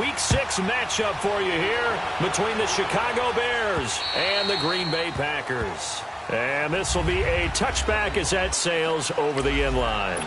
Week 6 matchup for you here between the Chicago Bears and the Green Bay Packers. And this will be a touchback as that sails over the end line.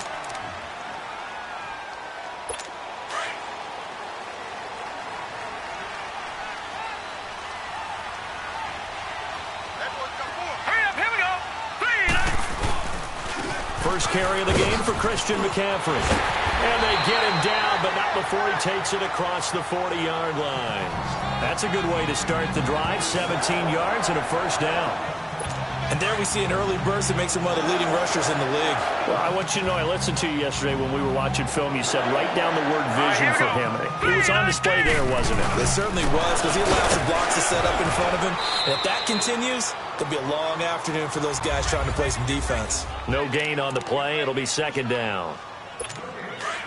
First carry of the game for Christian McCaffrey. And they get him down, but not before he takes it across the 40-yard line. That's a good way to start the drive. 17 yards and a first down. And there we see an early burst that makes him one of the leading rushers in the league. Well, I want you to know, I listened to you yesterday when we were watching film. You said write down the word vision for him. It was on display there, wasn't it? It certainly was, because he allows the blocks to set up in front of him. And if that continues, it'll be a long afternoon for those guys trying to play some defense. No gain on the play. It'll be second down.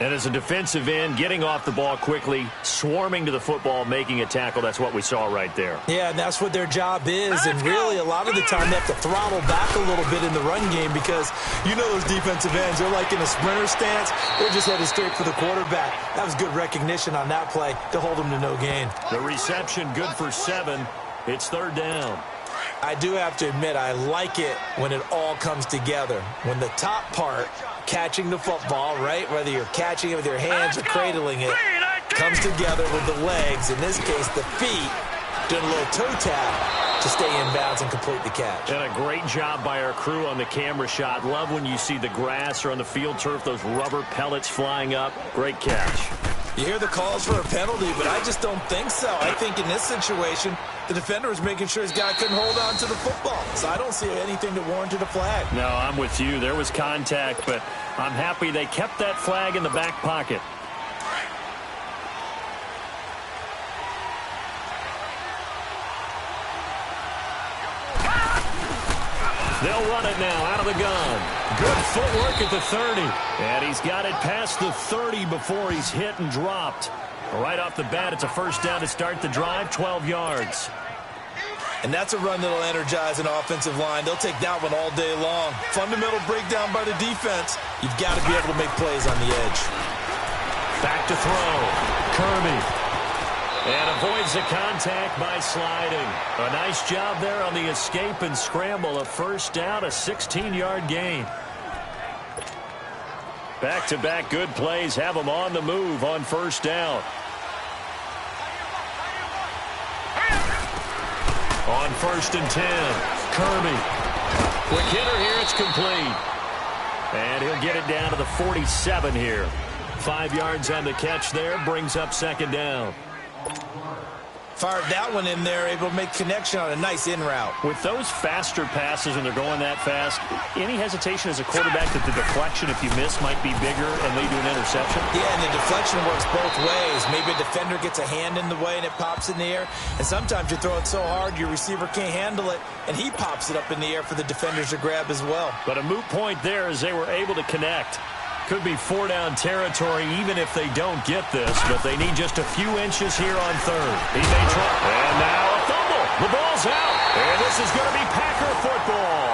And as a defensive end, getting off the ball quickly, swarming to the football, making a tackle, that's what we saw right there. Yeah, and that's what their job is. And really, a lot of the time, they have to throttle back a little bit in the run game because you know those defensive ends, they're like in a sprinter stance. They're just headed straight for the quarterback. That was good recognition on that play to hold them to no gain. The reception good for 7. It's third down. I do have to admit, I like it when it all comes together. When the top part, catching the football, right, whether you're catching it with your hands or cradling it, comes together with the legs, in this case the feet, doing a little toe tap to stay in bounds and complete the catch. And a great job by our crew on the camera shot. Love when you see the grass or on the field turf, those rubber pellets flying up. Great catch. You hear the calls for a penalty, but I just don't think so. I think in this situation, the defender was making sure his guy couldn't hold on to the football. So I don't see anything that warranted a flag. No, I'm with you. There was contact, but I'm happy they kept that flag in the back pocket. They'll run it now out of the gun. Good footwork at the 30. And he's got it past the 30 before he's hit and dropped. Right off the bat, it's a first down to start the drive, 12 yards. And that's a run that'll energize an offensive line. They'll take that one all day long. Fundamental breakdown by the defense. You've got to be able to make plays on the edge. Back to throw. Kirby. And avoids the contact by sliding. A nice job there on the escape and scramble. A first down, a 16-yard gain. Back-to-back good plays have them on the move on first down. On 1st and 10, Kirby. Quick hitter here, it's complete. And he'll get it down to the 47 here. 5 yards on the catch there, brings up second down. Fired that one in there, able to make connection on a nice in route. With those faster passes when they're going that fast, any hesitation as a quarterback that the deflection, if you miss, might be bigger and lead to an interception? Yeah, and the deflection works both ways. Maybe a defender gets a hand in the way and it pops in the air. And sometimes you throw it so hard your receiver can't handle it, and he pops it up in the air for the defenders to grab as well. But a moot point there as they were able to connect. Could be 4-down territory even if they don't get this, but they need just a few inches here on third. He may try. And now a fumble. The ball's out. And this is going to be Packer football.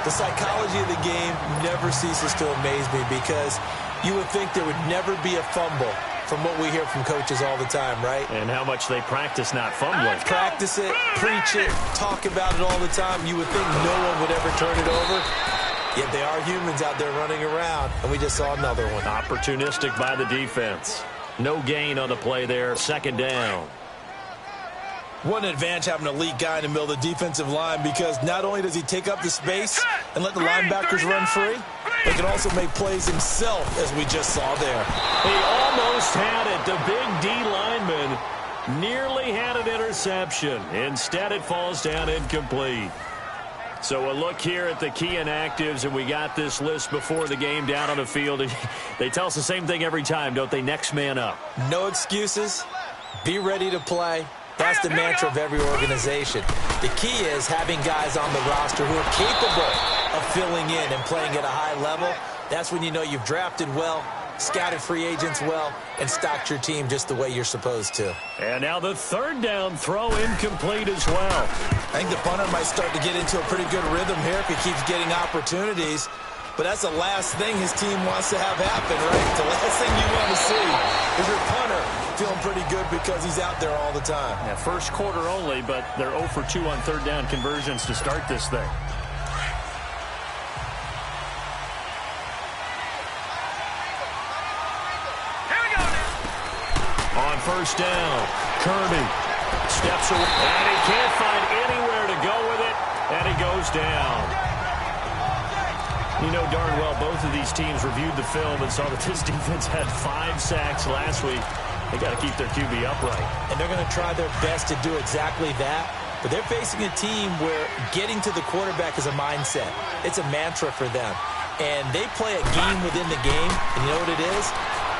The psychology of the game never ceases to amaze me because you would think there would never be a fumble from what we hear from coaches all the time, right? And how much they practice not fumbling. Practice it, preach it, talk about it all the time. You would think no one would ever turn it over. Yet they are humans out there running around, and we just saw another one. Opportunistic by the defense. No gain on the play there. Second down. What an advantage having an elite guy in the middle of the defensive line, because not only does he take up the space and let the linebackers run free, but he can also make plays himself, as we just saw there. He almost had it. The big D lineman nearly had an interception. Instead, it falls down incomplete. So a look here at the key inactives, and we got this list before the game down on the field. They tell us the same thing every time, don't they? Next man up. No excuses. Be ready to play. That's the mantra of every organization. The key is having guys on the roster who are capable of filling in and playing at a high level. That's when you know you've drafted well, scouted free agents well, and stocked your team just the way you're supposed to. And now the third down throw incomplete as well. I think the punter might start to get into a pretty good rhythm here if he keeps getting opportunities. but that's the last thing his team wants to have happen, right? The last thing you want to see is your punter feeling pretty good because he's out there all the time. Yeah, first quarter only, but they're 0 for 2 on third down conversions to start this thing. On first down, Kirby steps away, and he can't find anywhere to go with it, and he goes down. You know darn well both of these teams reviewed the film and saw that this defense had 5 sacks last week. They got to keep their QB upright. And they're going to try their best to do exactly that, but they're facing a team where getting to the quarterback is a mindset. It's a mantra for them, and they play a game within the game, and you know what it is?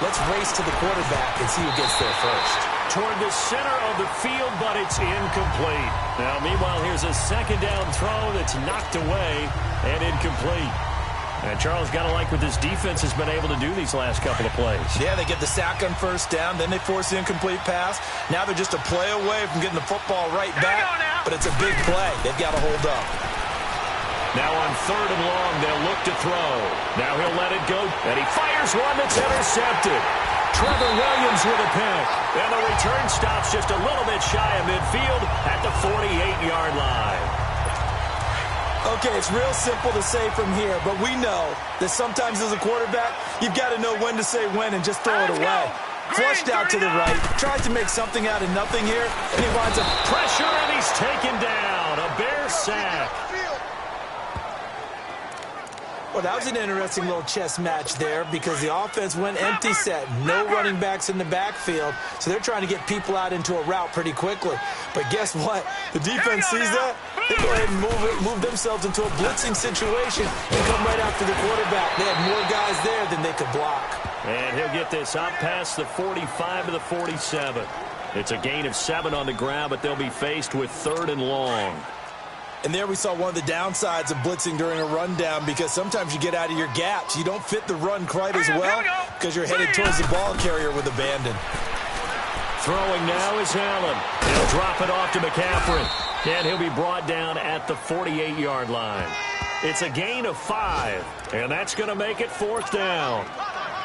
Let's race to the quarterback and see who gets there first. Toward the center of the field, but it's incomplete. Now, meanwhile, here's a second down throw that's knocked away and incomplete. And Charles, got to like what this defense has been able to do these last couple of plays. Yeah, they get the sack on first down, then they force the incomplete pass. Now they're just a play away from getting the football right back, but it's a big play. They've got to hold up. Now on third and long, they'll look to throw. Now he'll let it go, and he fires one that's intercepted. Trevor Williams with a pick. And the return stops just a little bit shy of midfield at the 48-yard line. Okay, it's real simple to say from here, but we know that sometimes as a quarterback, you've got to know when to say when and just throw it away. Flushed out to the right, tries to make something out of nothing here, and he winds up pressure, and he's taken down. A Bear sack. Well, that was an interesting little chess match there because the offense went empty set. No running backs in the backfield, so they're trying to get people out into a route pretty quickly. But guess what? The defense sees that. They go ahead and move themselves into a blitzing situation and come right after the quarterback. They had more guys there than they could block. And he'll get this out past the 45 to the 47. It's a gain of 7 on the ground, but they'll be faced with third and long. And there we saw one of the downsides of blitzing during a rundown because sometimes you get out of your gaps. You don't fit the run quite as well because you're headed towards the ball carrier with abandon. Throwing now is Allen. He'll drop it off to McCaffrey. And he'll be brought down at the 48-yard line. It's a gain of 5, and that's going to make it fourth down.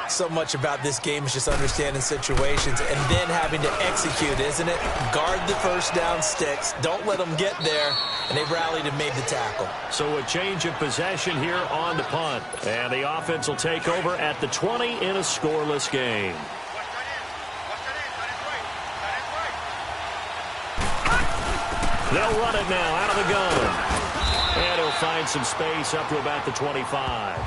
So much about this game is just understanding situations and then having to execute, isn't it? Guard the first down sticks. Don't let them get there. And they rallied and made the tackle. So a change of possession here on the punt. And the offense will take over at the 20 in a scoreless game. They'll run it now out of the gun. And he'll find some space up to about the 25.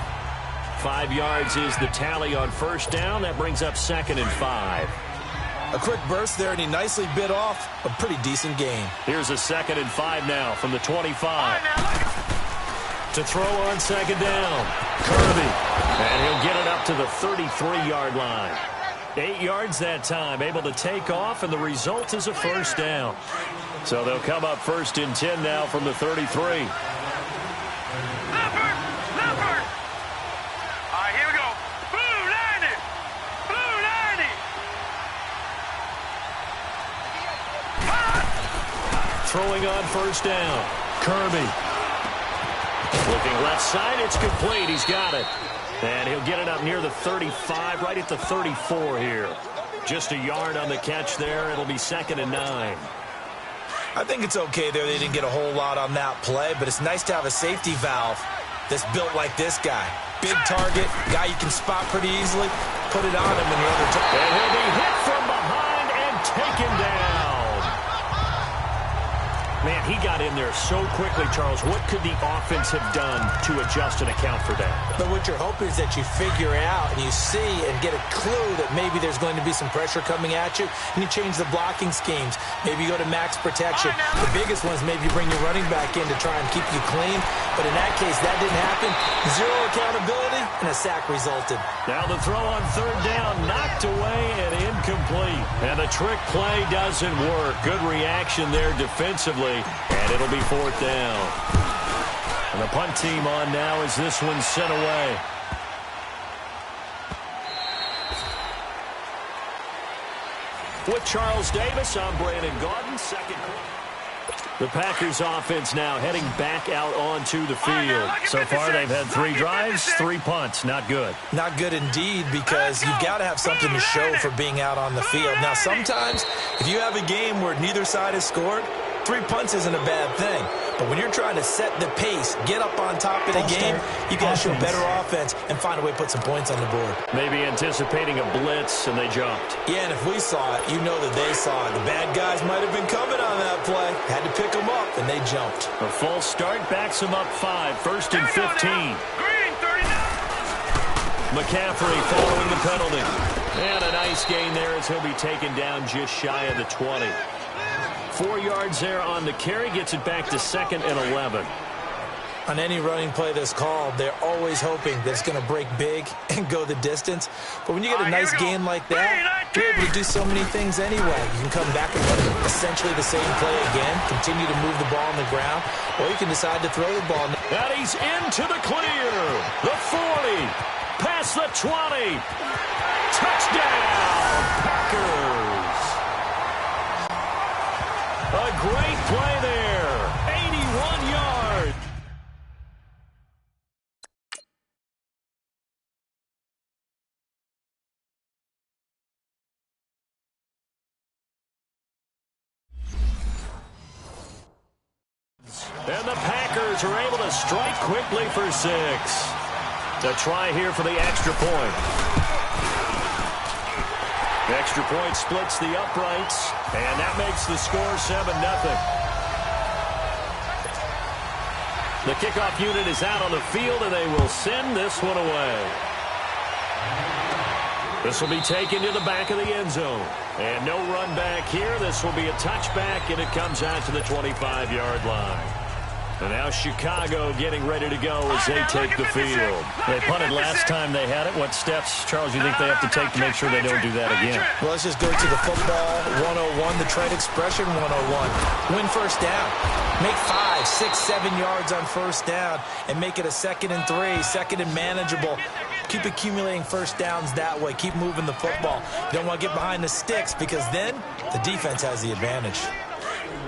5 yards is the tally on first down. That brings up second and 5. A quick burst there, and he nicely bit off a pretty decent gain. Here's a second and 5 now from the 25. To throw on second down. Kirby. And he'll get it up to the 33-yard line. 8 yards that time, able to take off, and the result is a first down. So they'll come up first and 10 now from the 33. Throwing on first down. Kirby. Looking left side. It's complete. He's got it. And he'll get it up near the 35, right at the 34 here. Just a yard on the catch there. It'll be second and 9. I think it's okay there. They didn't get a whole lot on that play, but it's nice to have a safety valve that's built like this guy. Big target, guy you can spot pretty easily. Put it on him when you're over. And he'll be hit from behind and taken down. Man, he got in there so quickly, Charles. What could the offense have done to adjust and account for that? But what you're hoping is that you figure out and you see and get a clue that maybe there's going to be some pressure coming at you, and you change the blocking schemes. Maybe you go to max protection. The biggest one is maybe you bring your running back in to try and keep you clean. But in that case, that didn't happen. Zero accountability, and a sack resulted. Now the throw on third down, knocked away and incomplete. And the trick play doesn't work. Good reaction there defensively. And it'll be fourth down. And the punt team on now as this one's sent away. With Charles Davis, I'm Brandon Gaudin. Second quarter. The Packers offense now heading back out onto the field. So far, they've had 3 drives, 3 punts. Not good. Not good indeed, because you've got to have something to show for being out on the field. Now, sometimes, if you have a game where neither side has scored, 3 punts isn't a bad thing. But when you're trying to set the pace, get up on top of the game, you got to show better offense and find a way to put some points on the board. Maybe anticipating a blitz, and they jumped. Yeah, and if we saw it, you know that they saw it. The bad guys might have been coming on that play. Had to pick them up, and they jumped. A false start backs them up 5, 1st and 15. McCaffrey following the penalty. And a nice gain there as he'll be taken down just shy of the 20. 4 yards there on the carry, gets it back to 2nd and 11. On any running play that's called, they're always hoping that it's going to break big and go the distance. But when you get a nice gain like that, you're able to do so many things anyway. You can come back and run essentially the same play again, continue to move the ball on the ground, or you can decide to throw the ball. And he's into the clear. The 40, past the 20. Touchdown, Packers. A great play there. 81 yards. And the Packers are able to strike quickly for 6. The try here for the extra point. The extra point splits the uprights, and that makes the score 7-0. The kickoff unit is out on the field, and they will send this one away. This will be taken to the back of the end zone. And no run back here. This will be a touchback, and it comes out to the 25-yard line. And now Chicago getting ready to go as they take the field. They punted last time they had it. What steps, Charles, you think they have to take to make sure they don't do that again? Well, let's just go to the football 101, the trade expression 101. Win first down. Make 5, 6, 7 yards on first down and make it a 2nd and 3, 2nd and manageable. Keep accumulating first downs that way. Keep moving the football. You don't want to get behind the sticks because then the defense has the advantage.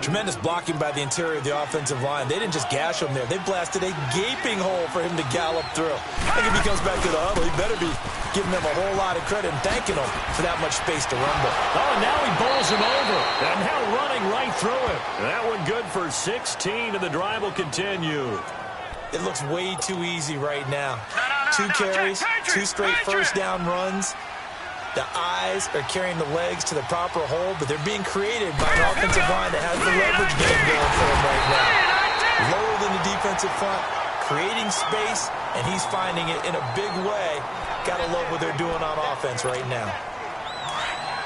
Tremendous blocking by the interior of the offensive line. They didn't just gash him there. They blasted a gaping hole for him to gallop through. I think if he comes back to the huddle, he better be giving them a whole lot of credit and thanking them for that much space to rumble. Oh, now he bowls him over. And now running right through it. That one good for 16, and the drive will continue. It looks way too easy right now. 2 carries, 2 straight first down runs. The eyes are carrying the legs to the proper hole, but they're being created by an offensive line that has the leverage game going for them right now. Lower than the defensive front, creating space, and he's finding it in a big way. Gotta love what they're doing on offense right now.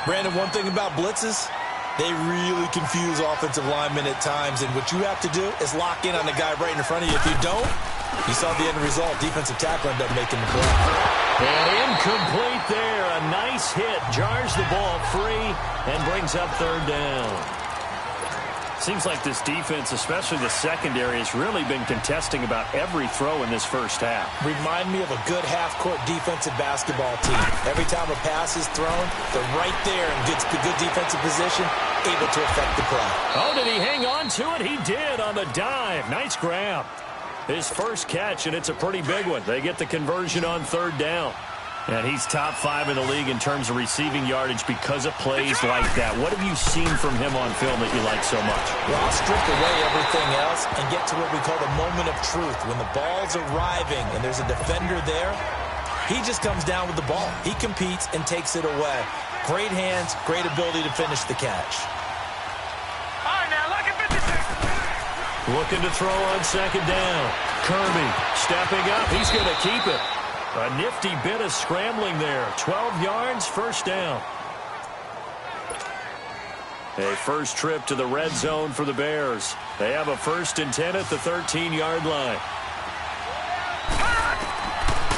Brandon, one thing about blitzes, they really confuse offensive linemen at times, and what you have to do is lock in on the guy right in front of you. If you don't, you saw the end result. Defensive tackle ended up making the play. And incomplete there. A nice hit. Jars the ball free and brings up 3rd down. Seems like this defense, especially the secondary, has really been contesting about every throw in this first half. Remind me of a good half-court defensive basketball team. Every time a pass is thrown, they're right there and gets the good defensive position, able to affect the play. Oh, did he hang on to it? He did on the dive. Nice grab. His first catch, and it's a pretty big one. They get the conversion on 3rd down. And he's top 5 in the league in terms of receiving yardage because of plays like that. What have you seen from him on film that you like so much? Well, I'll strip away everything else and get to what we call the moment of truth. When the ball's arriving and there's a defender there, he just comes down with the ball. He competes and takes it away. Great hands, great ability to finish the catch. Looking to throw on 2nd down. Kirby stepping up. He's going to keep it. A nifty bit of scrambling there. 12 yards, first down. A first trip to the red zone for the Bears. They have a 1st and 10 at the 13-yard line.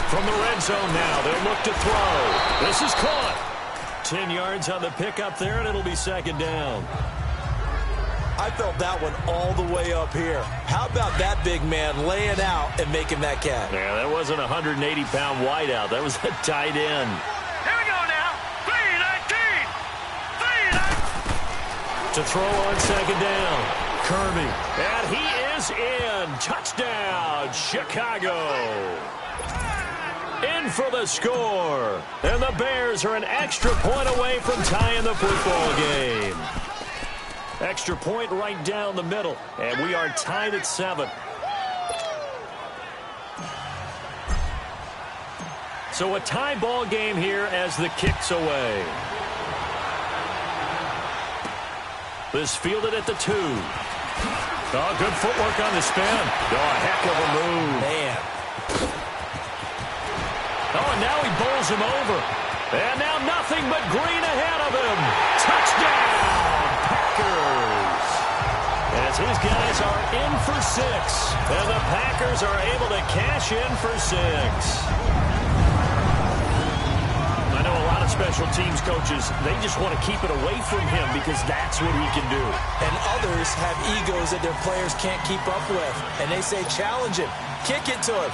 From the red zone now, they'll look to throw. This is caught. 10 yards on the pickup there, and it'll be 2nd down. I felt that one all the way up here. How about that big man laying out and making that catch? Yeah, that wasn't a 180-pound wideout. That was a tight end. Here we go now. 3-19. To throw on 2nd down. Kirby, and he is in. Touchdown, Chicago. In for the score. And the Bears are an extra point away from tying the football game. Extra point right down the middle. And we are tied at 7. So a tie ball game here as the kick's away. This fielded at the 2. Oh, good footwork on the spin. Oh, a heck of a move. Man. Oh, and now he bowls him over. And now nothing but green ahead of him. Touchdown, Packers. As his guys are in for 6. And the Packers are able to cash in for 6. I know a lot of special teams coaches, they just want to keep it away from him because that's what he can do. And others have egos that their players can't keep up with. And they say, challenge him. Kick it to him.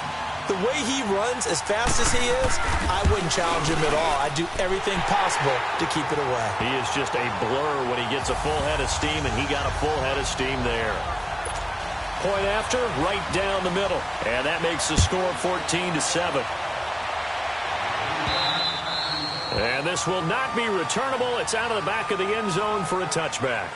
The way he runs as fast as he is, I wouldn't challenge him at all. I'd do everything possible to keep it away. He is just a blur when he gets a full head of steam, and he got a full head of steam there. Point after, right down the middle. And that makes the score 14-7. And this will not be returnable. It's out of the back of the end zone for a touchback.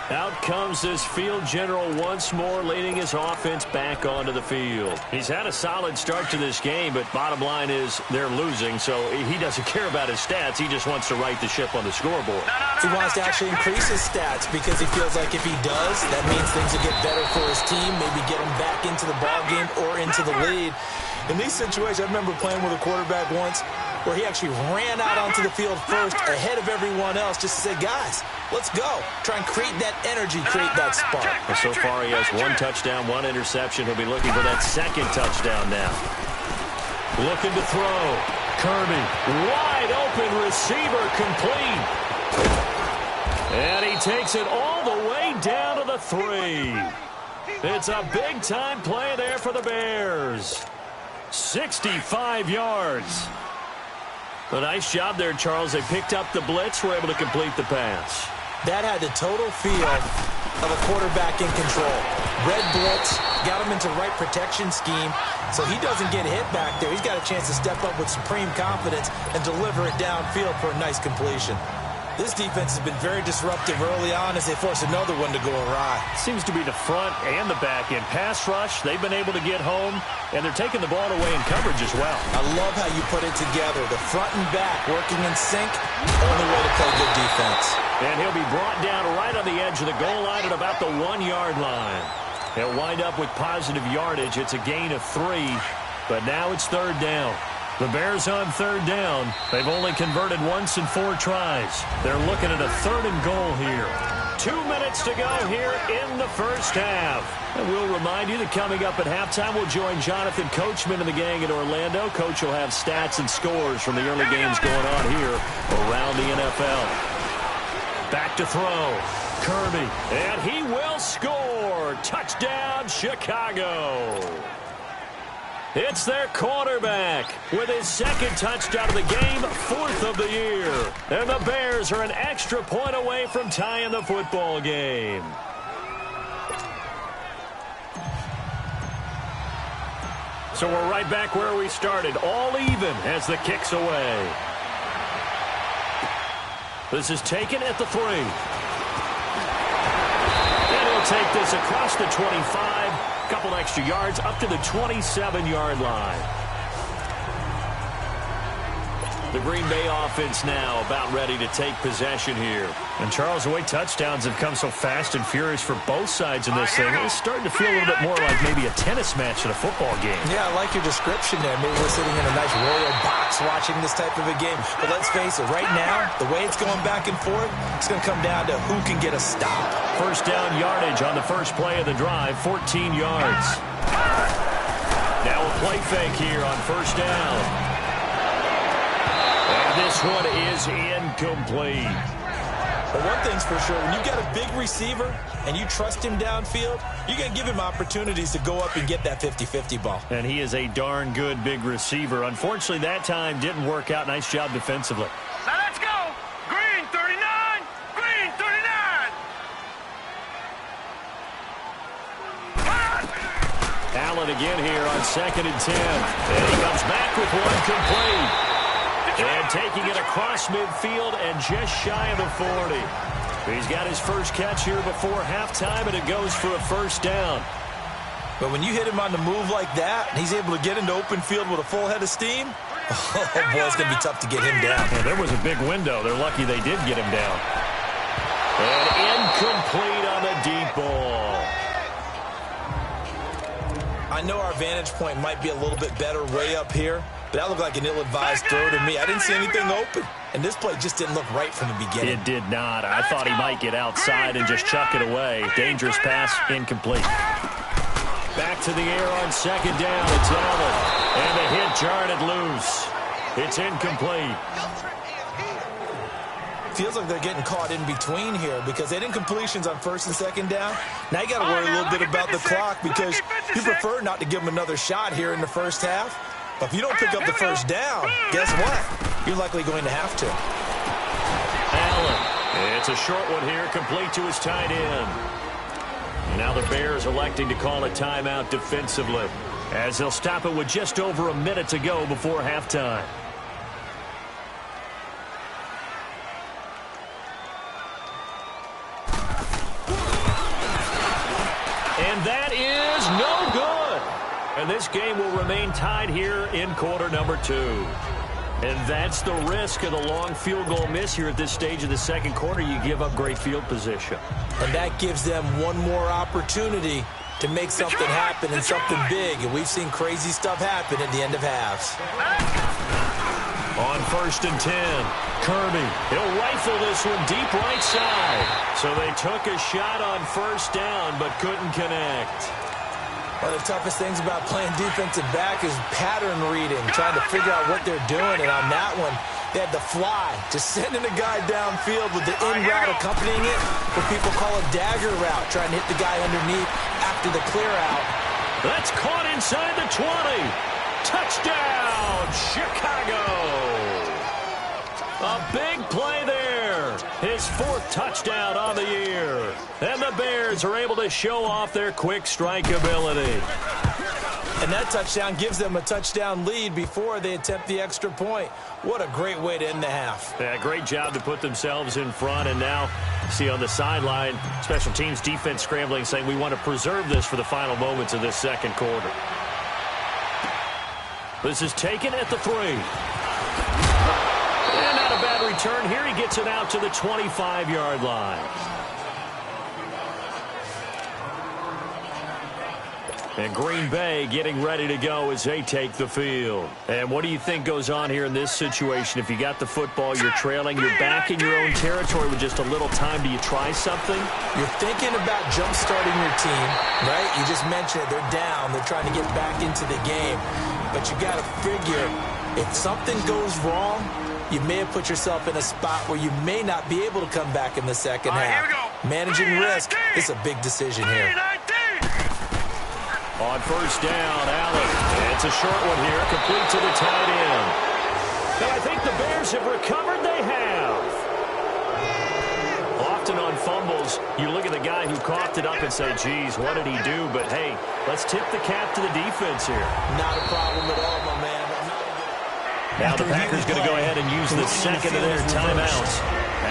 Out comes this field general once more, leading his offense back onto the field. He's had a solid start to this game, but bottom line is they're losing, so he doesn't care about his stats. He just wants to right the ship on the scoreboard. He wants to actually increase his stats because he feels like if he does, that means things will get better for his team, maybe get him back into the ball game or into the lead. In these situations, I remember playing with a quarterback once where he actually ran out onto the field first ahead of everyone else just to say, guys, let's go. Try and create that energy, create that spark. Well, so far he has 1 touchdown, 1 interception. He'll be looking for that 2nd touchdown now. Looking to throw. Kirby, wide open receiver, complete. And he takes it all the way down to the 3. It's a big-time play there for the Bears. 65 yards. A nice job there, Charles. They picked up the blitz, were able to complete the pass. That had the total feel of a quarterback in control. Red blitz, got him into right protection scheme, so he doesn't get hit back there. He's got a chance to step up with supreme confidence and deliver it downfield for a nice completion. This defense has been very disruptive early on as they force another one to go awry. Seems to be the front and the back end. Pass rush, they've been able to get home, and they're taking the ball away in coverage as well. I love how you put it together. The front and back working in sync, only way to play good defense. And he'll be brought down right on the edge of the goal line at about the 1-yard line. He'll wind up with positive yardage. It's a gain of 3, but now it's 3rd down. The Bears on 3rd down. They've only converted once in 4 tries. They're looking at a 3rd and goal here. 2 minutes to go here in the first half. And we'll remind you that coming up at halftime, we'll join Jonathan Coachman and the gang in Orlando. Coach will have stats and scores from the early games going on here around the NFL. Back to throw. Kirby. And he will score. Touchdown, Chicago. It's their quarterback with his 2nd touchdown of the game, 4th of the year. And the Bears are an extra point away from tying the football game. So we're right back where we started, all even as the kick's away. This is taken at the 3. And he'll take this across the 25. Couple extra yards up to the 27-yard line. The Green Bay offense now about ready to take possession here. And Charles, the way touchdowns have come so fast and furious for both sides in this thing, it's starting to feel a little bit more like maybe a tennis match at a football game. Yeah, I like your description there. Maybe we're sitting in a nice royal box watching this type of a game. But let's face it, right now, the way it's going back and forth, it's going to come down to who can get a stop. First down yardage on the first play of the drive, 14 yards. Now a play fake here on first down. And this one is incomplete. But one thing's for sure, when you've got a big receiver and you trust him downfield, you're going to give him opportunities to go up and get that 50-50 ball. And he is a darn good big receiver. Unfortunately, that time didn't work out. Nice job defensively. Now let's go. Green 39. Green 39. Allen again here on 2nd and 10. And he comes back with one complete. And taking it across midfield and just shy of the 40. He's got his first catch here before halftime, and it goes for a first down. But when you hit him on the move like that, and he's able to get into open field with a full head of steam, oh, boy, it's going to be tough to get him down. Yeah, there was a big window. They're lucky they did get him down. And incomplete on the deep ball. I know our vantage point might be a little bit better way up here, but that looked like an ill-advised throw to me. I didn't see anything open, and this play just didn't look right from the beginning. It did not. I thought he might get outside and just chuck it away. Dangerous pass, incomplete. Back to the air on 2nd down. It's Allen. And the hit jarred it loose. It's incomplete. Feels like they're getting caught in between here because they didn't completions on 1st and 2nd down. Now you got to worry a little bit about the clock because you prefer not to give them another shot here in the first half. But if you don't pick up the first down, guess what? You're likely going to have to. Allen. It's a short one here, complete to his tight end. Now the Bears electing to call a timeout defensively as they'll stop it with just over a minute to go before halftime. And that is no good. And this game will remain tied here in quarter number 2. And that's the risk of the long field goal miss here at this stage of the second quarter. You give up great field position. And that gives them one more opportunity to make something happen and something big. And we've seen crazy stuff happen at the end of halves. On 1st and 10, Kirby. He'll rifle this one deep right side. So they took a shot on 1st down but couldn't connect. One of the toughest things about playing defensive back is pattern reading, trying to figure out what they're doing. And on that one, they had the fly, just sending a guy downfield with the in route accompanying it, what people call a dagger route, trying to hit the guy underneath after the clear out. That's caught inside the 20. Touchdown, Chicago. A big play there. His 4th touchdown on the year. And the Bears are able to show off their quick strike ability. And that touchdown gives them a touchdown lead before they attempt the extra point. What a great way to end the half. Yeah, great job to put themselves in front. And now, see on the sideline, special teams defense scrambling, saying we want to preserve this for the final moments of this second quarter. This is taken at the 3. And not a bad return here. He gets it out to the 25-yard line. And Green Bay getting ready to go as they take the field. And what do you think goes on here in this situation? If you got the football, you're trailing, you're back in your own territory with just a little time. Do you try something? You're thinking about jump-starting your team, right? You just mentioned it. They're down. They're trying to get back into the game. But you got to figure, if something goes wrong, you may have put yourself in a spot where you may not be able to come back in the second half. Managing risk is a big decision here. On 1st down, Allen. It's a short one here, complete to the tight end. And I think the Bears have recovered. They have. Often on fumbles, you look at the guy who coughed it up and say, geez, what did he do? But, hey, let's tip the cap to the defense here. Not a problem at all, my man. Now the Packers going to go ahead and use the second of their timeouts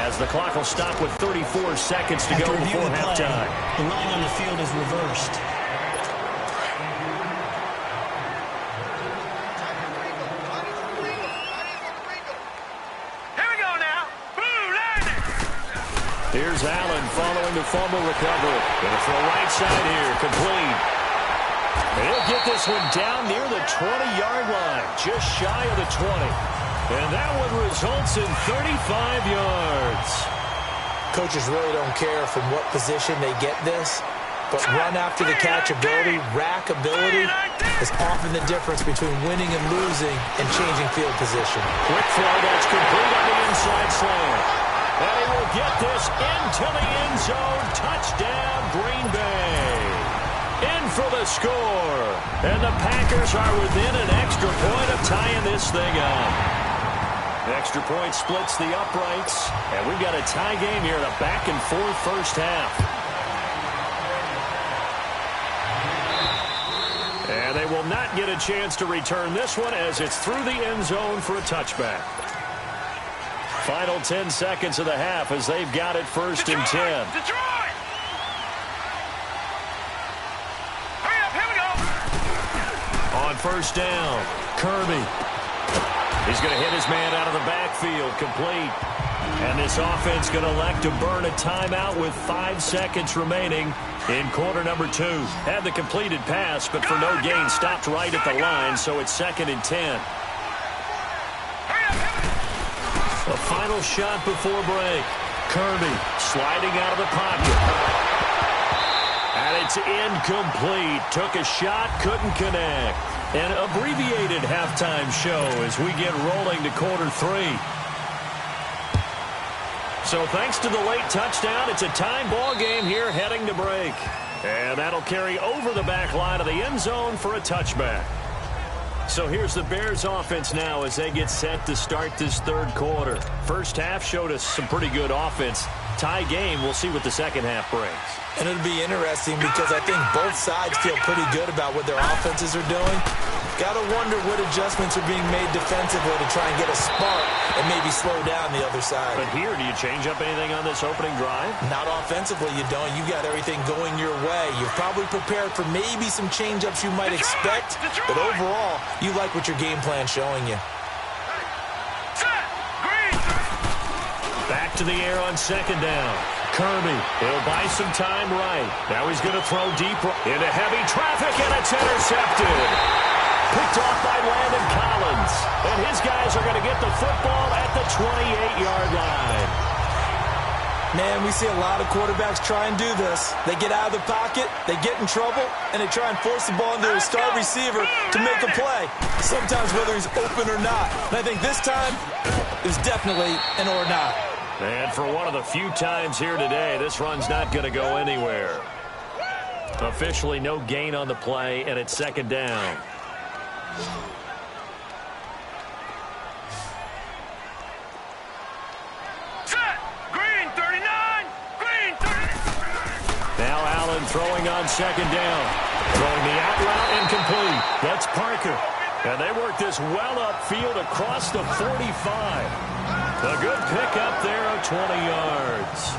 as the clock will stop with 34 seconds to go before halftime. The line on the field is reversed. Here's Allen following the fumble recovery. Going to throw right side here, complete. And he'll get this one down near the 20-yard line, just shy of the 20. And that one results in 35 yards. Coaches really don't care from what position they get this, but run after the catch ability, rack ability, is often the difference between winning and losing and changing field position. Quick throw that's complete on the inside slant. And he will get this into the end zone. Touchdown, Green Bay. In for the score. And the Packers are within an extra point of tying this thing up. Extra point splits the uprights. And we've got a tie game here in a back-and-forth first half. And they will not get a chance to return this one as it's through the end zone for a touchback. Final 10 seconds of the half as they've got it 1st and 10. Detroit! Hurry up, here we go! On 1st down, Kirby. He's going to hit his man out of the backfield, complete. And this offense going to elect to burn a timeout with 5 seconds remaining in quarter number 2. Had the completed pass, but for no gain, stopped right at the line, so it's 2nd and 10. A final shot before break. Kirby sliding out of the pocket. And it's incomplete. Took a shot, couldn't connect. An abbreviated halftime show as we get rolling to quarter 3. So thanks to the late touchdown, it's a time ball game here heading to break. And that'll carry over the back line of the end zone for a touchback. So here's the Bears offense now as they get set to start this 3rd quarter. First half showed us some pretty good offense. Tie game, we'll see what the second half brings. And it'll be interesting because I think both sides feel pretty good about what their offenses are doing. Got to wonder what adjustments are being made defensively to try and get a spark and maybe slow down the other side. But here, do you change up anything on this opening drive? Not offensively, you don't. You got everything going your way. You're probably prepared for maybe some change-ups you might expect, but overall, you like what your game plan's showing you. Back to the air on 2nd down. Kirby, he'll buy some time right. Now he's going to throw deep into heavy traffic, and it's intercepted. Picked off by Landon Collins. And his guys are going to get the football at the 28-yard line. Man, we see a lot of quarterbacks try and do this. They get out of the pocket, they get in trouble, and they try and force the ball into a star receiver to make a play. Sometimes whether he's open or not. And I think this time, is definitely an or not. And for one of the few times here today, this run's not going to go anywhere. Officially no gain on the play, and it's 2nd down. Set! Green 39! Green 39! Now Allen throwing on 2nd down. Throwing the out route incomplete. That's Parker. And they work this well upfield across the 45. A good pickup there of 20 yards.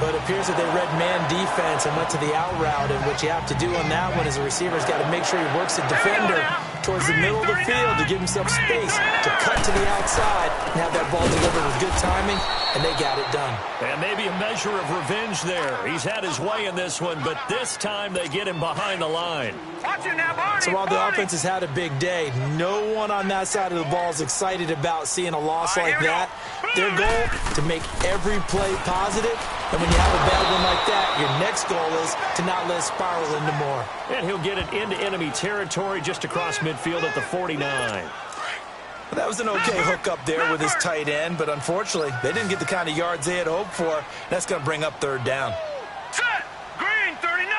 But it appears that they read man defense and went to the out route, and what you have to do on that one is the receiver's got to make sure he works the defender towards the middle of the field to give himself space to cut to the outside and have that ball delivered with good timing, and they got it done. And maybe a measure of revenge there. He's had his way in this one, but this time they get him behind the line. Watch it now, Barney! So while the offense has had a big day, no one on that side of the ball is excited about seeing a loss like that. Their goal, to make every play positive. And when you have a bad one like that, your next goal is to not let it spiral into more. And he'll get it into enemy territory just across midfield at the 49. Well, that was an okay hook up there with his tight end, but unfortunately, they didn't get the kind of yards they had hoped for. That's going to bring up 3rd down. Set! Green 39!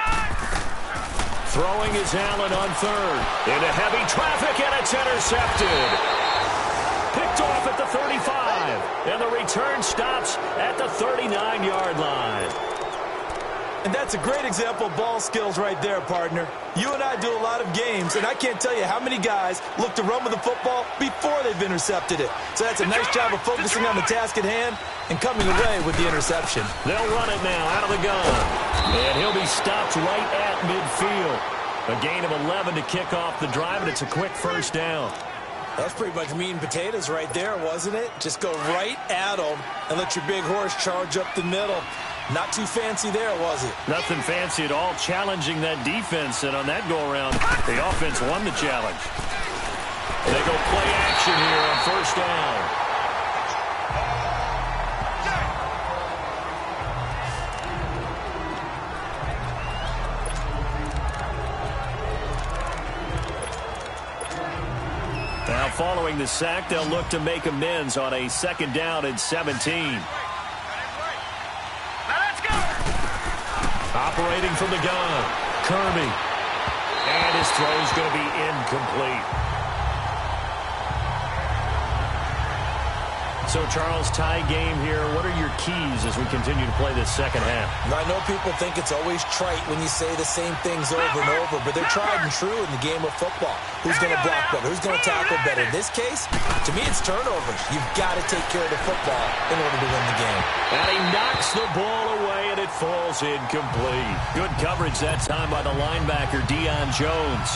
Throwing is Allen on 3rd. Into heavy traffic, and it's intercepted. Picked off at the 35. And the return stops at the 39-yard line. And that's a great example of ball skills right there, partner. You and I do a lot of games, and I can't tell you how many guys look to run with the football before they've intercepted it. So that's a nice job of focusing on the task at hand and coming away with the interception. They'll run it now out of the gun. And he'll be stopped right at midfield. A gain of 11 to kick off the drive, and it's a quick 1st down. That's pretty much meat and potatoes right there, wasn't it? Just go right at them and let your big horse charge up the middle. Not too fancy there, was it? Nothing fancy at all, challenging that defense, and on that go-around, the offense won the challenge. They go play action here on 1st down. Now, following the sack, they'll look to make amends on a 2nd down and 17. Operating from the gun, Kirby. And his throw's going to be incomplete. So, Charles, tie game here. What are your keys as we continue to play this second half? I know people think it's always trite when you say the same things over and over, but they're tried and true in the game of football. Who's going to block better? Who's going to tackle better? In this case, to me, it's turnovers. You've got to take care of the football in order to win the game. And he knocks the ball away, and it falls incomplete. Good coverage that time by the linebacker, Deion Jones.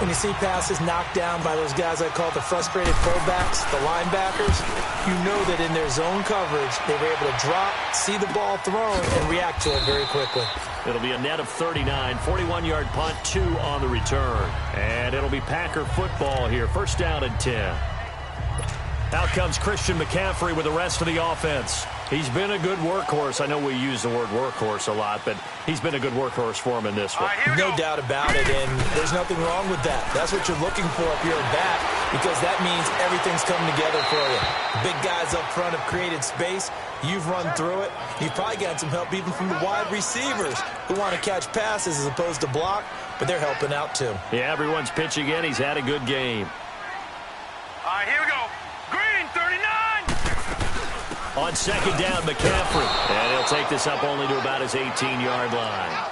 When you see passes knocked down by those guys I call the frustrated fullbacks, the linebackers, you know that in their zone coverage, they were able to drop, see the ball thrown, and react to it very quickly. It'll be a net of 39, 41-yard punt, 2 on the return. And it'll be Packer football here, first down and 10. Out comes Christian McCaffrey with the rest of the offense. He's been a good workhorse. I know we use the word workhorse a lot, but he's been a good workhorse for him in this one. No doubt about it, and there's nothing wrong with that. That's what you're looking for if you're a back, because that means everything's coming together for you. Big guys up front have created space. You've run through it. You've probably gotten some help even from the wide receivers who want to catch passes as opposed to block, but they're helping out too. Yeah, everyone's pitching in. He's had a good game. All right, here we go. Green, 39. On second down, McCaffrey. And he'll take this up only to about his 18-yard line.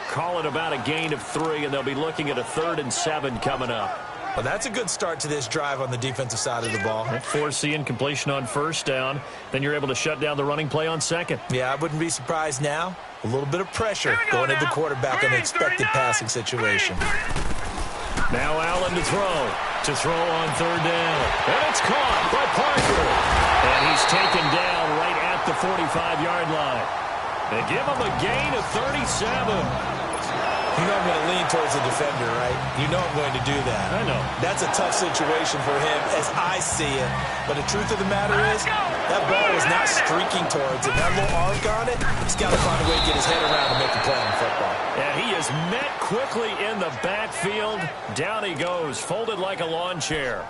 Call it about a gain of 3, and they'll be looking at a 3rd and 7 coming up. Well, that's a good start to this drive on the defensive side of the ball. Force the incompletion on first down. Then you're able to shut down the running play on second. Yeah, I wouldn't be surprised now. A little bit of pressure going into the quarterback in an expected passing situation. Now Allen to throw. To throw on third down. And it's caught by Parker. And he's taken down right at the 45-yard line. They give him a gain of 37. You know I'm going to lean towards the defender, right? You know I'm going to do that. I know. That's a tough situation for him as I see it. But the truth of the matter is, that ball was not streaking towards it. That little arc on it, he's got to find a way to get his head around and make a play on football. And he is met quickly in the backfield. Down he goes, folded like a lawn chair.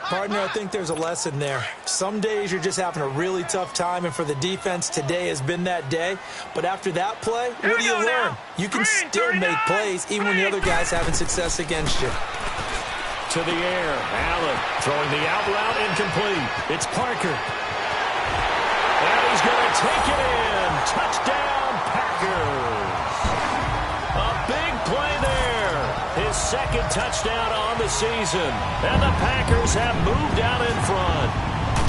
Partner, I think there's a lesson there. Some days you're just having a really tough time, and for the defense, today has been that day. But after that play, what do you learn? You can still make plays even when the other guy's having success against you. To the air, Allen throwing the out route incomplete. It's Parker. And he's going to take it in. Touchdown, Packers. A big play there. His second touchdown on the season. And the Packers have moved out in front.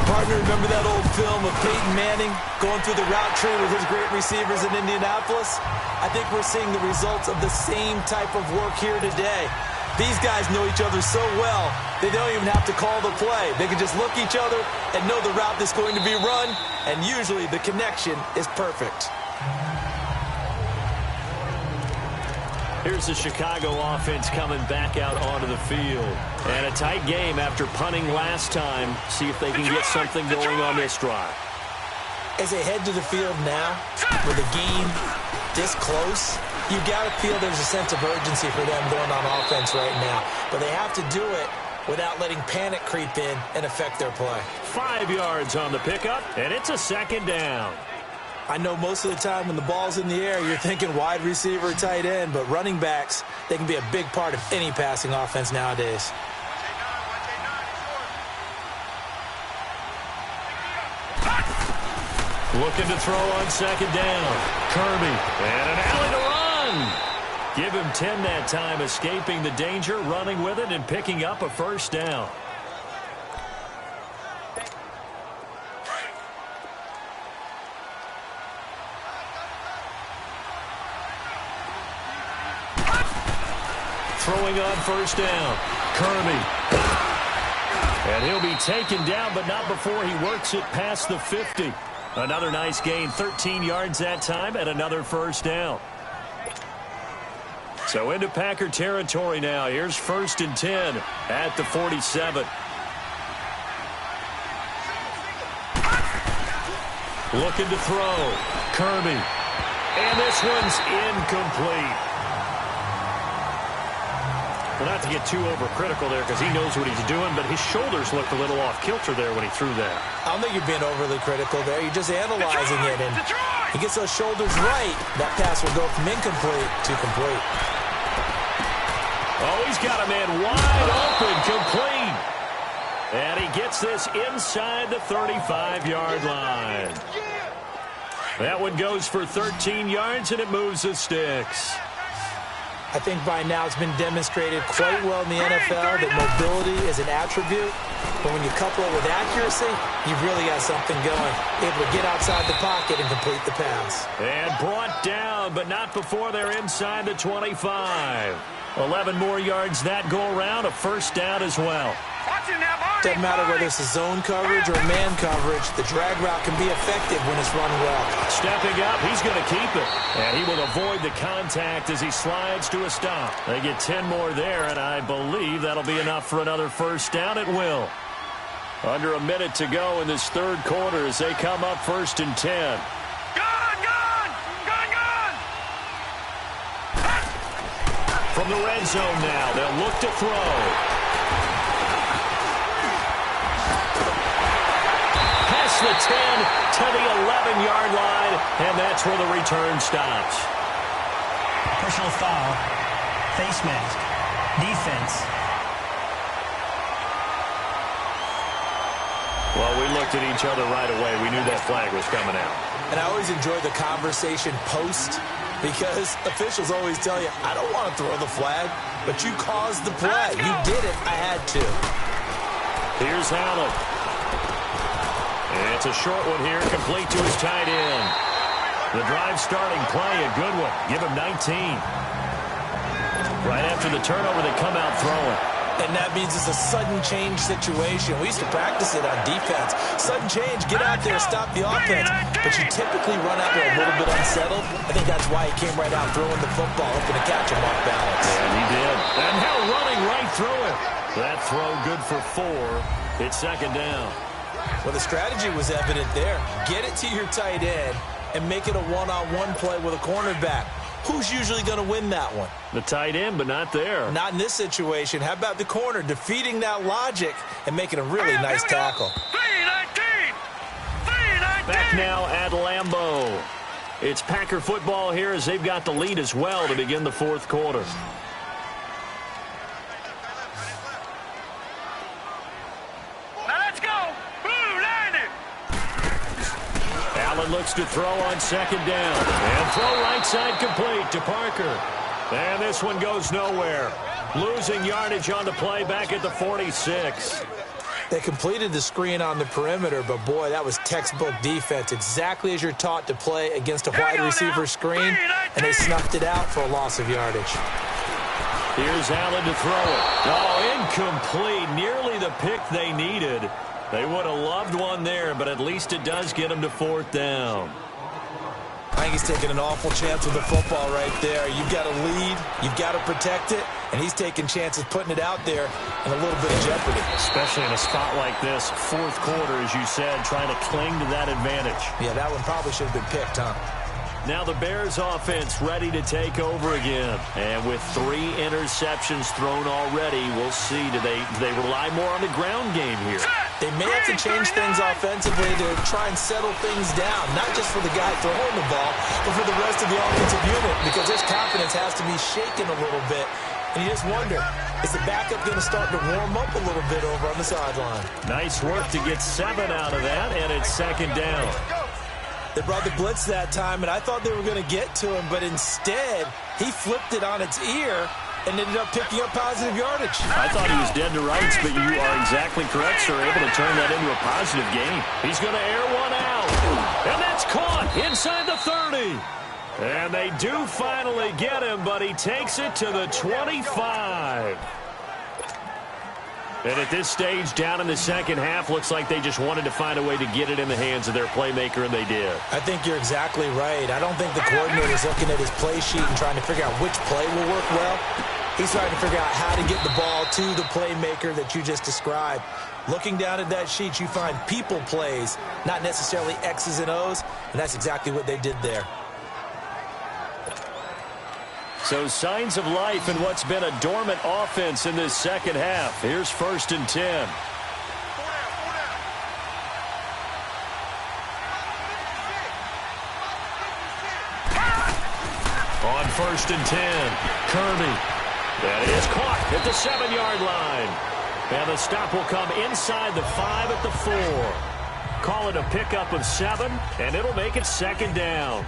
Partner, remember that old film of Peyton Manning going through the route tree with his great receivers in Indianapolis? I think we're seeing the results of the same type of work here today. These guys know each other so well, they don't even have to call the play. They can just look each other and know the route that's going to be run, and usually the connection is perfect. Here's the Chicago offense coming back out onto the field. And a tight game after punting last time. See if they can get something going on this drive. As they head to the field now, with a game this close, you got to feel there's a sense of urgency for them going on offense right now. But they have to do it without letting panic creep in and affect their play. 5 yards on the pickup, and it's a second down. I know most of the time when the ball's in the air, you're thinking wide receiver, tight end, but running backs, they can be a big part of any passing offense nowadays. Looking to throw on second down. Kirby, and an alley to run. Give him 10 that time, escaping the danger, running with it, and picking up a first down. Throwing on first down. Kirby. And he'll be taken down, but not before he works it past the 50. Another nice gain, 13 yards that time, and another first down. So into Packer territory now. Here's 1st and 10 at the 47. Looking to throw. Kirby. And this one's incomplete. Well, not to get too overcritical there because he knows what he's doing, but his shoulders looked a little off kilter there when he threw that. I don't think you're being overly critical there. You're just analyzing it, and he gets those shoulders right. That pass will go from incomplete to complete. Oh, he's got a man wide open, complete. And he gets this inside the 35-yard line. That one goes for 13 yards, and it moves the sticks. I think by now it's been demonstrated quite well in the NFL that mobility is an attribute. But when you couple it with accuracy, you've really got something going. Able to get outside the pocket and complete the pass. And brought down, but not before they're inside the 25. 11 more yards that go around, a first down as well. Doesn't matter whether it's a zone coverage or man coverage, the drag route can be effective when it's run well. Stepping up, he's going to keep it. And he will avoid the contact as he slides to a stop. They get 10 more there, and I believe that'll be enough for another first down. It will. Under a minute to go in this third quarter as they come up 1st and 10. From the red zone now, they'll look to throw. Past the 10 to the 11-yard line, and that's where the return stops. Personal foul. Face mask. Defense. Well, we looked at each other right away. We knew that flag was coming out. And I always enjoy the conversation post because officials always tell you, I don't want to throw the flag, but you caused the play. You did it. I had to. Here's Allen. It's a short one here, complete to his tight end. The drive starting play, a good one. Give him 19. Right after the turnover, they come out throwing. And that means it's a sudden change situation. We used to practice it on defense. Sudden change, get out there, stop the offense. But you typically run out there a little bit unsettled. I think that's why he came right out throwing the football, hoping to catch him off balance. And he did. And now running right through it. That throw good for 4. It's second down. Well, the strategy was evident there. Get it to your tight end and make it a one-on-one play with a cornerback. Who's usually going to win that one? The tight end, but not there. Not in this situation. How about the corner defeating that logic and making a really nice tackle? Back now at Lambeau. It's Packer football here as they've got the lead as well to begin the fourth quarter. Allen looks to throw on second down. And throw right side complete to Parker. And this one goes nowhere. Losing yardage on the play back at the 46. They completed the screen on the perimeter, but boy, that was textbook defense. Exactly as you're taught to play against a wide receiver screen, and they snuffed it out for a loss of yardage. Here's Allen to throw it. Oh, incomplete. Nearly the pick they needed. They would have loved one there, but at least it does get them to fourth down. I think he's taking an awful chance with the football right there. You've got to lead, you've got to protect it, and he's taking chances putting it out there in a little bit of jeopardy. Especially in a spot like this, fourth quarter, as you said, trying to cling to that advantage. Yeah, that one probably should have been picked, huh? Now the Bears offense ready to take over again. And with 3 interceptions thrown already, we'll see. Do they rely more on the ground game here? They may have to change things offensively to try and settle things down, not just for the guy throwing the ball, but for the rest of the offensive unit, because his confidence has to be shaken a little bit. And you just wonder, is the backup going to start to warm up a little bit over on the sideline? Nice work to get 7 out of that, and it's second down. They brought the blitz that time, and I thought they were going to get to him, but instead, he flipped it on its ear and ended up picking up positive yardage. I thought he was dead to rights, but you are exactly correct, sir. Able to turn that into a positive gain. He's going to air one out. And that's caught inside the 30. And they do finally get him, but he takes it to the 25. And at this stage, down in the second half, looks like they just wanted to find a way to get it in the hands of their playmaker, and they did. I think you're exactly right. I don't think the coordinator's looking at his play sheet and trying to figure out which play will work well. He's trying to figure out how to get the ball to the playmaker that you just described. Looking down at that sheet, you find people plays, not necessarily X's and O's, and that's exactly what they did there. So signs of life in what's been a dormant offense in this second half. Here's 1st and 10. On 1st and 10, Kirby. That is caught at the 7-yard line. And the stop will come inside the 5 at the 4. Call it a pickup of 7, and it'll make it second down.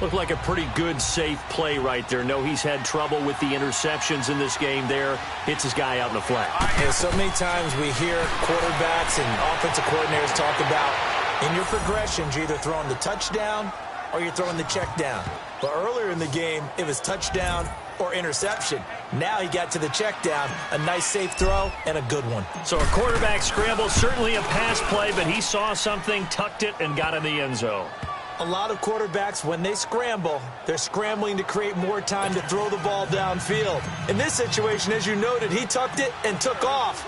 Looked like a pretty good, safe play right there. No, he's had trouble with the interceptions in this game there. Hits his guy out in the flat. Yeah, so many times we hear quarterbacks and offensive coordinators talk about in your progressions, you're either throwing the touchdown or you're throwing the check down. But earlier in the game, it was touchdown or interception. Now he got to the check down, a nice safe throw, and a good one. So a quarterback scramble, certainly a pass play, but he saw something, tucked it, and got in the end zone. A lot of quarterbacks, when they scramble, they're scrambling to create more time to throw the ball downfield. In this situation, as you noted, he tucked it and took off.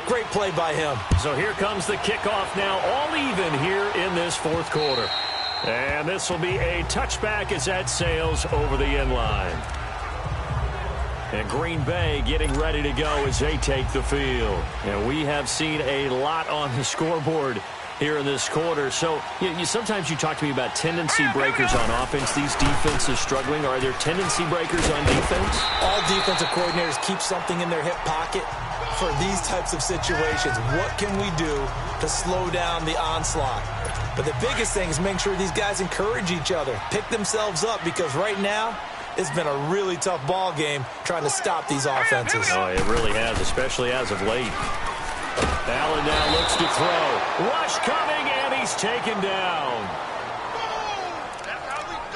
Great play by him. So here comes the kickoff now, all even here in this fourth quarter. And this will be a touchback as that sails over the end line. And Green Bay getting ready to go as they take the field. And we have seen a lot on the scoreboard here in this quarter. So sometimes you talk to me about tendency breakers on offense. These defenses struggling. Are there tendency breakers on defense? All defensive coordinators keep something in their hip pocket for these types of situations. What can we do to slow down the onslaught? But the biggest thing is make sure these guys encourage each other, pick themselves up, because right now it's been a really tough ball game trying to stop these offenses. Oh, it really has, especially as of late. Allen now looks to throw. Rush coming, and he's taken down.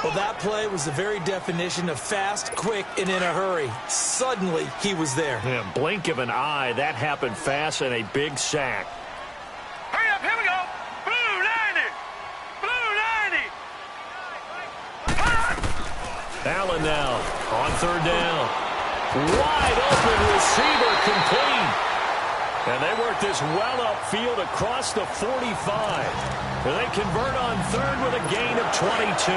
Well, that play was the very definition of fast, quick, and in a hurry. Suddenly, he was there. Yeah, blink of an eye, that happened fast, and a big sack. Hurry up, here we go. Blue 90. Blue 90. Allen now on third down. Wide open receiver complete. And they work this well upfield across the 45. And they convert on third with a gain of 22.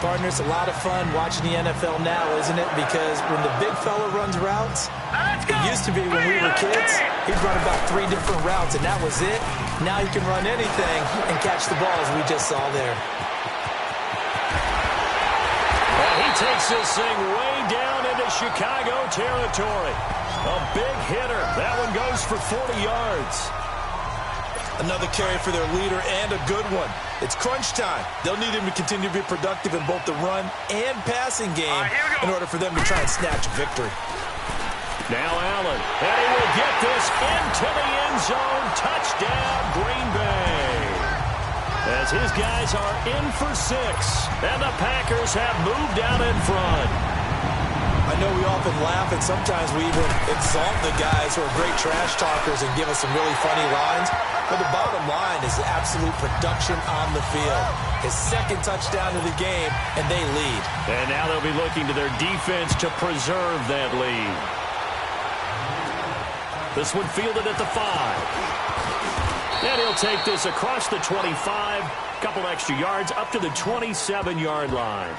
Partner, it's a lot of fun watching the NFL now, isn't it? Because when the big fella runs routes, it used to be when we were kids, he'd run about 3 different routes, and that was it. Now he can run anything and catch the ball, as we just saw there. And he takes this thing way down into Chicago territory. A big hitter. That one goes for 40 yards. Another carry for their leader, and a good one. It's crunch time. They'll need him to continue to be productive in both the run and passing game in order for them to try and snatch victory. Now Allen, and he will get this into the end zone. Touchdown, Green Bay. As his guys are in for 6, and the Packers have moved out in front. I know we often laugh, and sometimes we even exalt the guys who are great trash talkers and give us some really funny lines. But the bottom line is the absolute production on the field. His second touchdown of the game, and they lead. And now they'll be looking to their defense to preserve that lead. This one fielded at the 5. And he'll take this across the 25, couple extra yards, up to the 27-yard line.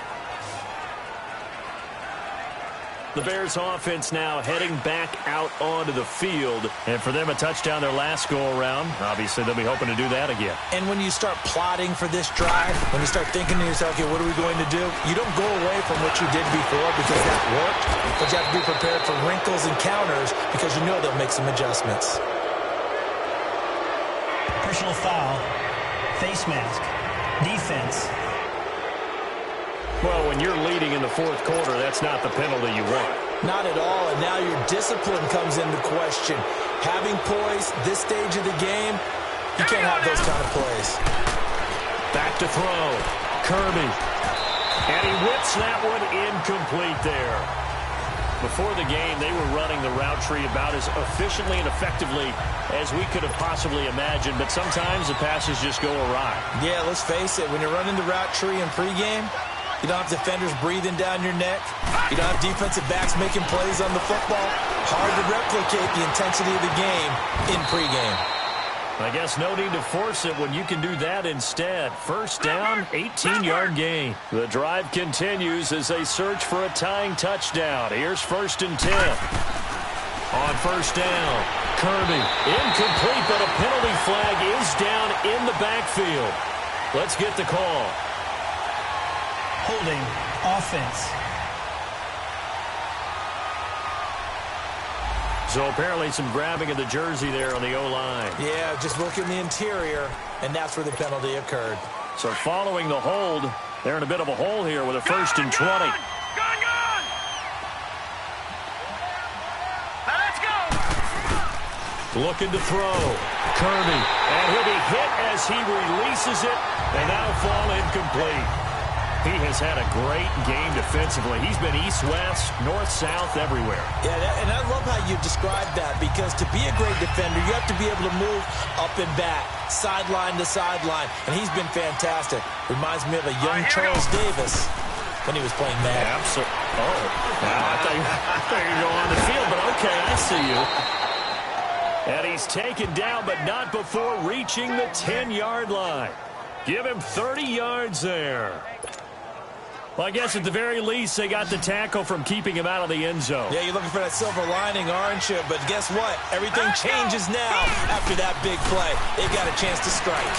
The Bears offense now heading back out onto the field. And for them, a touchdown their last go-around. Obviously, they'll be hoping to do that again. And when you start plotting for this drive, when you start thinking to yourself, okay, what are we going to do? You don't go away from what you did before because that worked. But you have to be prepared for wrinkles and counters because you know they'll make some adjustments. Personal foul. Face mask. Defense. Well, when you're leading in the fourth quarter, that's not the penalty you want. Not at all, and now your discipline comes into question. Having poise this stage of the game, you can't have those kind of plays. Back to throw. Kirby. And he whips that one incomplete there. Before the game, they were running the route tree about as efficiently and effectively as we could have possibly imagined, but sometimes the passes just go awry. Yeah, let's face it, when you're running the route tree in pregame, you don't have defenders breathing down your neck. You don't have defensive backs making plays on the football. Hard to replicate the intensity of the game in pregame. I guess no need to force it when you can do that instead. First down, 18-yard gain. The drive continues as they search for a tying touchdown. Here's 1st and 10. On first down, Kirby. Incomplete, but a penalty flag is down in the backfield. Let's get the call. Holding. Offense. So apparently some grabbing of the jersey there on the O-line. Yeah, just look in the interior, and that's where the penalty occurred. So following the hold, they're in a bit of a hole here with a 1st and 20. Gun! Now let's go! Looking to throw. Kirby. And he'll be hit as he releases it, and that'll fall incomplete. He has had a great game defensively. He's been east-west, north-south, everywhere. Yeah, and I love how you described that, because to be a great defender, you have to be able to move up and back, sideline to sideline, and he's been fantastic. Reminds me of a young Charles Davis when he was playing Madden. Absolutely. Oh, I thought you were going on the field, but okay, I see you. And he's taken down, but not before reaching the 10-yard line. Give him 30 yards there. Well, I guess at the very least, they got the tackle from keeping him out of the end zone. Yeah, you're looking for that silver lining, aren't you? But guess what? Everything changes now after that big play. They got a chance to strike.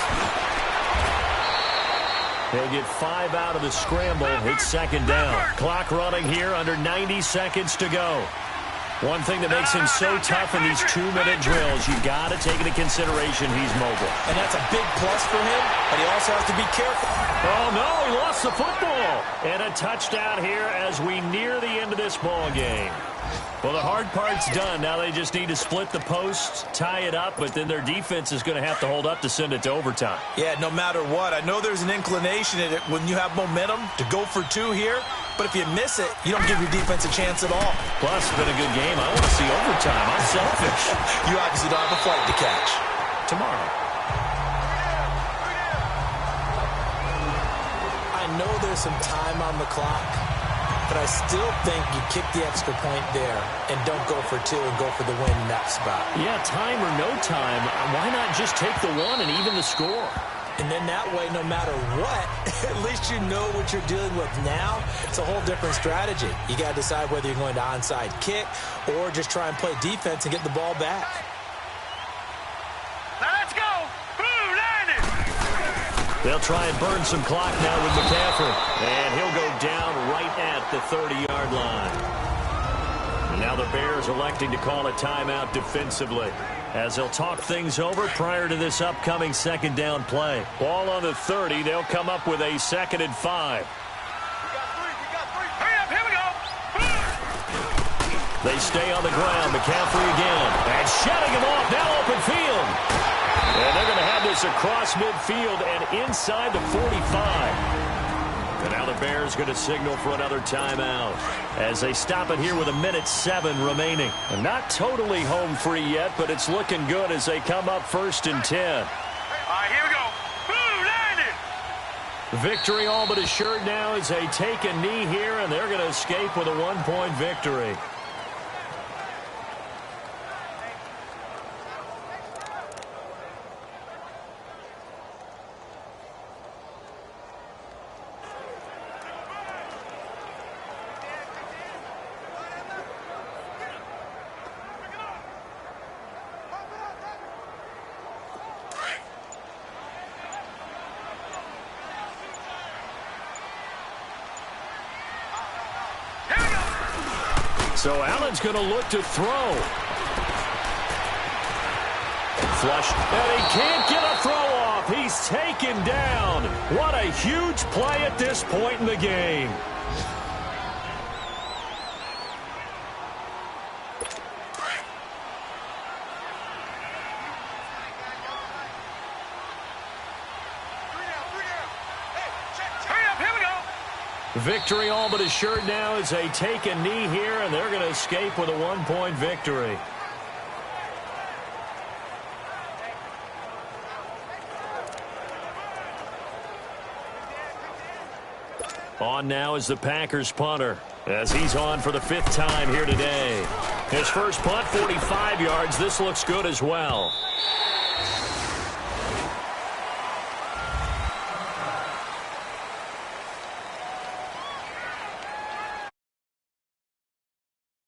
They'll get 5 out of the scramble. It's 2nd down. Clock running here, under 90 seconds to go. One thing that makes him so tough in these 2-minute drills, you got to take into consideration he's mobile. And that's a big plus for him, but he also has to be careful. Oh, no, he lost the football. And a touchdown here as we near the end of this ball game. Well, the hard part's done. Now they just need to split the posts, tie it up, but then their defense is going to have to hold up to send it to overtime. Yeah, no matter what. I know there's an inclination in it when you have momentum to go for 2 here, but if you miss it, you don't give your defense a chance at all. Plus, it's been a good game. I want to see overtime. I'm selfish. You obviously don't have a flight to catch. Tomorrow. I know there's some time on the clock, but I still think you kick the extra point there and don't go for 2 and go for the win in that spot. Yeah, time or no time, why not just take the 1 and even the score? And then that way, no matter what, at least you know what you're dealing with now. It's a whole different strategy. You got to decide whether you're going to onside kick or just try and play defense and get the ball back. Now let's go! Blue landed! They'll try and burn some clock now with McCaffrey. And he'll go down right at the 30-yard line. And now the Bears electing to call a timeout defensively, as they'll talk things over prior to this upcoming 2nd down play. Ball on the 30. They'll come up with a 2nd and 5. Hurry up, here we go! They stay on the ground. McCaffrey again. And shutting him off. Now open field. And they're going to have this across midfield and inside the 45. And now the Bears going to signal for another timeout as they stop it here with 1:07 remaining. And not totally home free yet, but it's looking good as they come up 1st and 10. All right, here we go. Blue landed! Victory all but assured now as they take a knee here, and they're going to escape with a 1-point victory. So Allen's going to look to throw. Flush. And he can't get a throw off. He's taken down. What a huge play at this point in the game. Victory all but assured now as they take a knee here, and they're going to escape with a 1-point victory. On now is the Packers punter, as he's on for the 5th time here today. His first punt, 45 yards. This looks good as well.